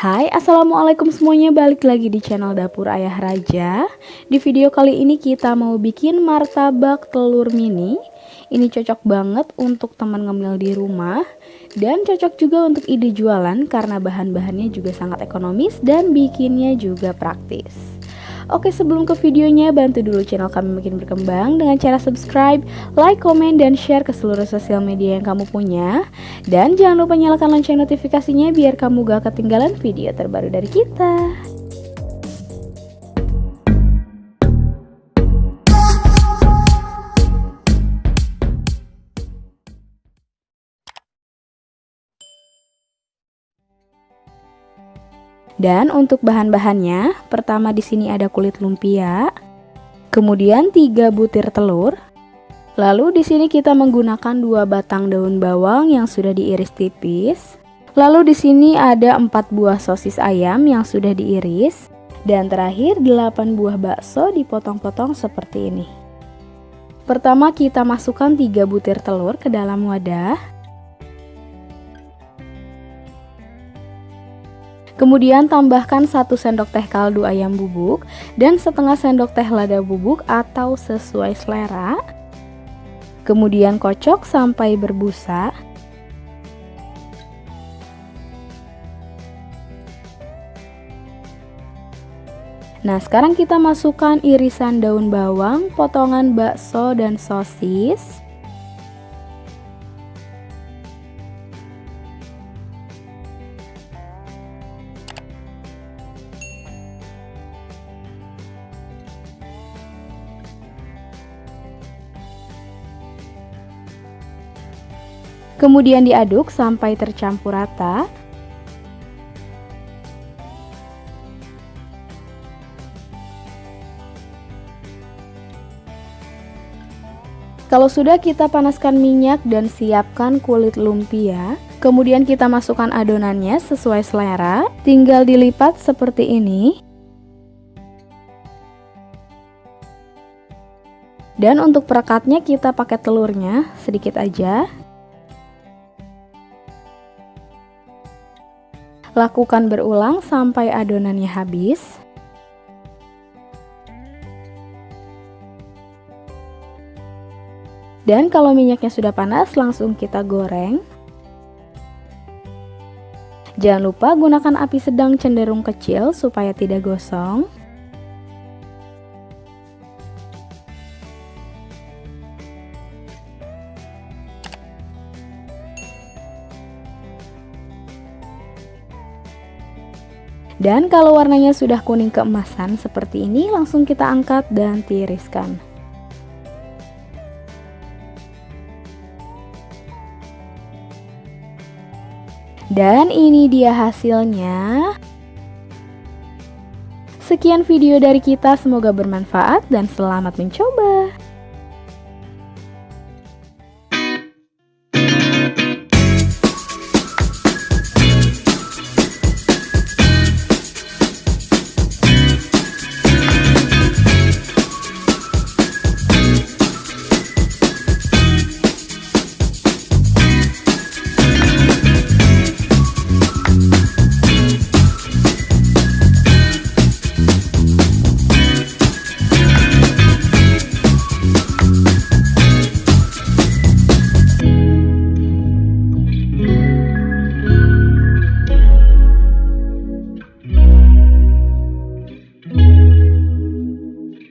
Hai, assalamualaikum semuanya, balik lagi di channel Dapur Ayah Raja. Di video kali ini kita mau bikin martabak telur mini. Ini cocok banget untuk teman ngemil di rumah dan cocok juga untuk ide jualan karena bahan-bahannya juga sangat ekonomis dan bikinnya juga praktis. Oke, sebelum ke videonya, bantu dulu channel kami makin berkembang dengan cara subscribe, like, komen, dan share ke seluruh sosial media yang kamu punya. Dan jangan lupa nyalakan lonceng notifikasinya biar kamu gak ketinggalan video terbaru dari kita. Dan untuk bahan-bahannya, pertama di sini ada kulit lumpia, kemudian 3 butir telur. Lalu di sini kita menggunakan 2 batang daun bawang yang sudah diiris tipis. Lalu di sini ada 4 buah sosis ayam yang sudah diiris. Dan terakhir 8 buah bakso dipotong-potong seperti ini. Pertama kita masukkan 3 butir telur ke dalam wadah. Kemudian tambahkan 1 sendok teh kaldu ayam bubuk dan setengah sendok teh lada bubuk atau sesuai selera. Kemudian kocok sampai berbusa. Nah, sekarang kita masukkan irisan daun bawang, potongan bakso dan sosis. Kemudian diaduk sampai tercampur rata. Kalau sudah, kita panaskan minyak dan siapkan kulit lumpia. Kemudian kita masukkan adonannya sesuai selera. Tinggal dilipat seperti ini. Dan untuk perekatnya kita pakai telurnya sedikit aja. Lakukan berulang sampai adonannya habis. Dan kalau minyaknya sudah panas, langsung kita goreng. Jangan lupa gunakan api sedang cenderung kecil supaya tidak gosong. Dan kalau warnanya sudah kuning keemasan seperti ini, langsung kita angkat dan tiriskan. Dan ini dia hasilnya. Sekian video dari kita, semoga bermanfaat dan selamat mencoba.